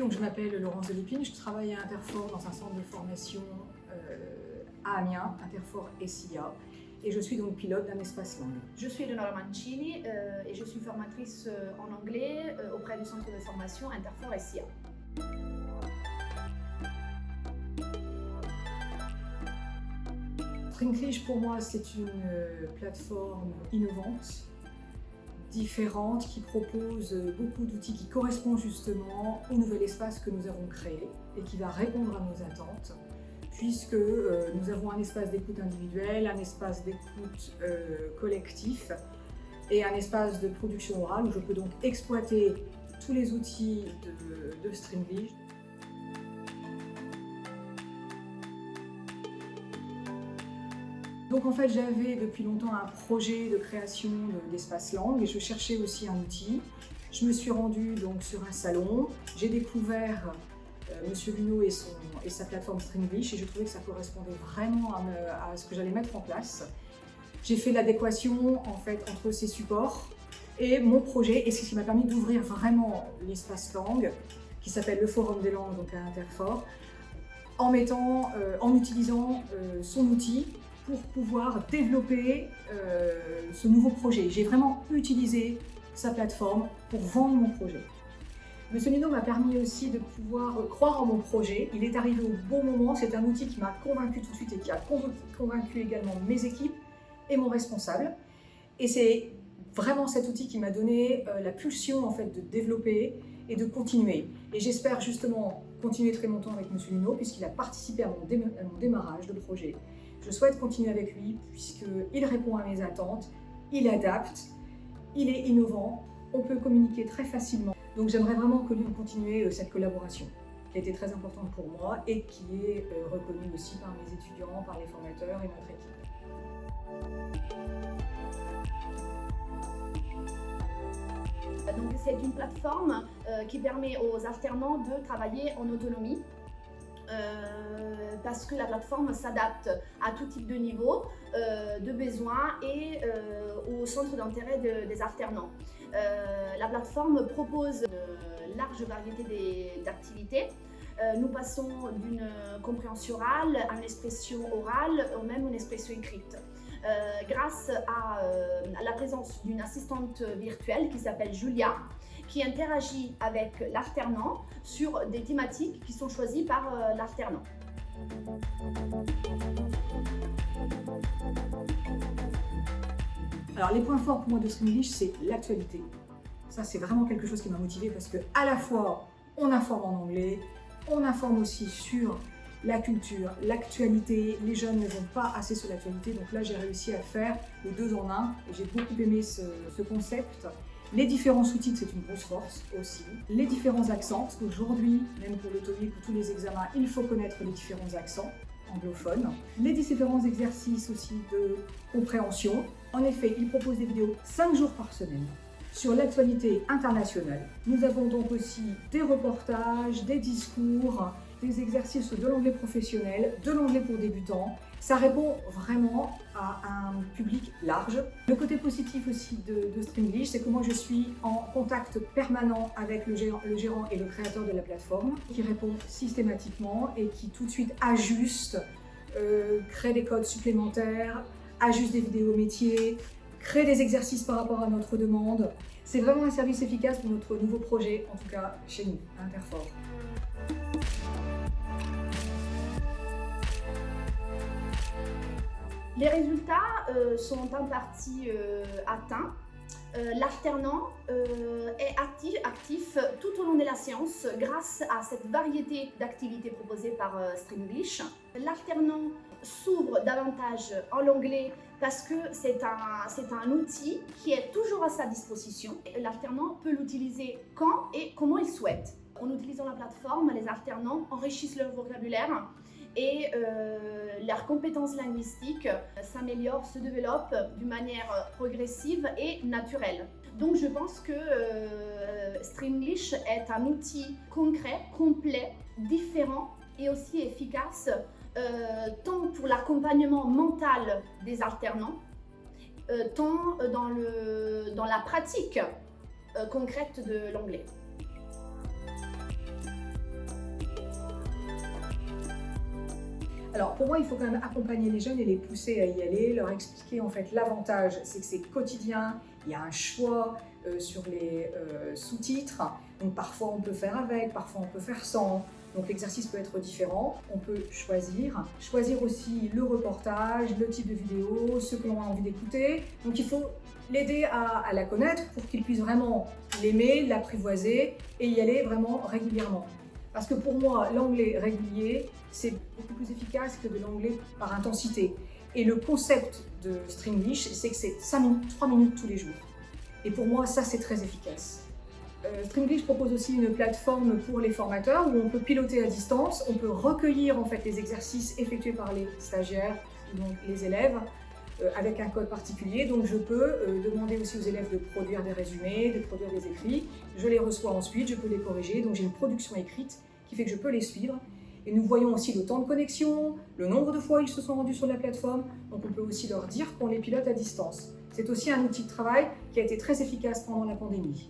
Donc, je m'appelle Laurence Delépine, je travaille à Interfor dans un centre de formation à Amiens, Interfor SIA, et je suis donc pilote d'un espace langue. Je suis Eleonora Mancini et je suis formatrice en anglais auprès du centre de formation Interfor SIA. Stringlish pour moi c'est une plateforme innovante, différente, qui propose beaucoup d'outils qui correspondent justement au nouvel espace que nous avons créé et qui va répondre à nos attentes, puisque nous avons un espace d'écoute individuelle, un espace d'écoute collectif et un espace de production orale où je peux donc exploiter tous les outils de Stringlish. Donc en fait j'avais depuis longtemps un projet de création d'espace langue et je cherchais aussi un outil. Je me suis rendue donc sur un salon, j'ai découvert Monsieur Luneau et sa plateforme Stringlish et je trouvais que ça correspondait vraiment à ce que j'allais mettre en place. J'ai fait l'adéquation en fait entre ces supports et mon projet, et c'est ce qui m'a permis d'ouvrir vraiment l'espace langue qui s'appelle le Forum des langues donc à Interfor, en utilisant son outil pour pouvoir développer ce nouveau projet. J'ai vraiment utilisé sa plateforme pour vendre mon projet. Monsieur Luneau m'a permis aussi de pouvoir croire en mon projet. Il est arrivé au bon moment, c'est un outil qui m'a convaincu tout de suite et qui a convaincu également mes équipes et mon responsable. Et c'est vraiment cet outil qui m'a donné la pulsion en fait, de développer et de continuer. Et j'espère justement continuer très longtemps avec Monsieur Luneau puisqu'il a participé à mon démarrage de projet. Je souhaite continuer avec lui puisqu'il répond à mes attentes, il adapte, il est innovant, on peut communiquer très facilement. Donc j'aimerais vraiment continuer cette collaboration qui a été très importante pour moi et qui est reconnue aussi par mes étudiants, par les formateurs et notre équipe. Donc c'est une plateforme qui permet aux alternants de travailler en autonomie. Parce que la plateforme s'adapte à tout type de niveau, de besoins et au centre d'intérêt des alternants. La plateforme propose une large variété d'activités. Nous passons d'une compréhension orale à une expression orale ou même une expression écrite. Grâce à la présence d'une assistante virtuelle qui s'appelle Julia, qui interagit avec l'alternant sur des thématiques qui sont choisies par l'alternant. Alors les points forts pour moi de Stringlish, c'est l'actualité. Ça c'est vraiment quelque chose qui m'a motivée parce que à la fois on informe en anglais, on informe aussi sur la culture, l'actualité. Les jeunes ne vont pas assez sur l'actualité, donc là j'ai réussi à faire les deux en un et j'ai beaucoup aimé ce concept. Les différents sous-titres, c'est une grosse force aussi. Les différents accents, parce qu'aujourd'hui, même pour le TOEIC ou tous les examens, il faut connaître les différents accents anglophones. Les différents exercices aussi de compréhension. En effet, il propose des vidéos 5 jours par semaine sur l'actualité internationale. Nous avons donc aussi des reportages, des discours, des exercices de l'anglais professionnel, de l'anglais pour débutants. Ça répond vraiment à un public large. Le côté positif aussi de Stringlish, c'est que moi je suis en contact permanent avec le gérant et le créateur de la plateforme, qui répond systématiquement et qui tout de suite ajuste, crée des codes supplémentaires, ajuste des vidéos métiers, crée des exercices par rapport à notre demande. C'est vraiment un service efficace pour notre nouveau projet, en tout cas chez nous, à Interfor. Les résultats sont en partie atteints. L'alternant est actif tout au long de la séance grâce à cette variété d'activités proposées par Stringlish. L'alternant s'ouvre davantage en anglais parce que c'est un outil qui est toujours à sa disposition. L'alternant peut l'utiliser quand et comment il souhaite. En utilisant la plateforme, les alternants enrichissent leur vocabulaire et leurs compétences linguistiques s'améliorent, se développent d'une manière progressive et naturelle. Donc je pense que Stringlish est un outil concret, complet, différent et aussi efficace tant pour l'accompagnement mental des alternants, tant dans la pratique concrète de l'anglais. Alors pour moi, il faut quand même accompagner les jeunes et les pousser à y aller, leur expliquer en fait l'avantage, c'est que c'est quotidien, il y a un choix sur les sous-titres, donc parfois on peut faire avec, parfois on peut faire sans, donc l'exercice peut être différent, on peut choisir aussi le reportage, le type de vidéo, ce que l'on a envie d'écouter, donc il faut l'aider à la connaître pour qu'il puisse vraiment l'aimer, l'apprivoiser et y aller vraiment régulièrement. Parce que pour moi, l'anglais régulier, c'est beaucoup plus efficace que de l'anglais par intensité. Et le concept de Stringlish, c'est que c'est 3 minutes tous les jours. Et pour moi, ça, c'est très efficace. Stringlish propose aussi une plateforme pour les formateurs où on peut piloter à distance, on peut recueillir en fait les exercices effectués par les stagiaires, donc les élèves, avec un code particulier. Donc je peux demander aussi aux élèves de produire des résumés, de produire des écrits. Je les reçois ensuite, je peux les corriger. Donc j'ai une production écrite qui fait que je peux les suivre. Et nous voyons aussi le temps de connexion, le nombre de fois ils se sont rendus sur la plateforme. Donc on peut aussi leur dire qu'on les pilote à distance. C'est aussi un outil de travail qui a été très efficace pendant la pandémie.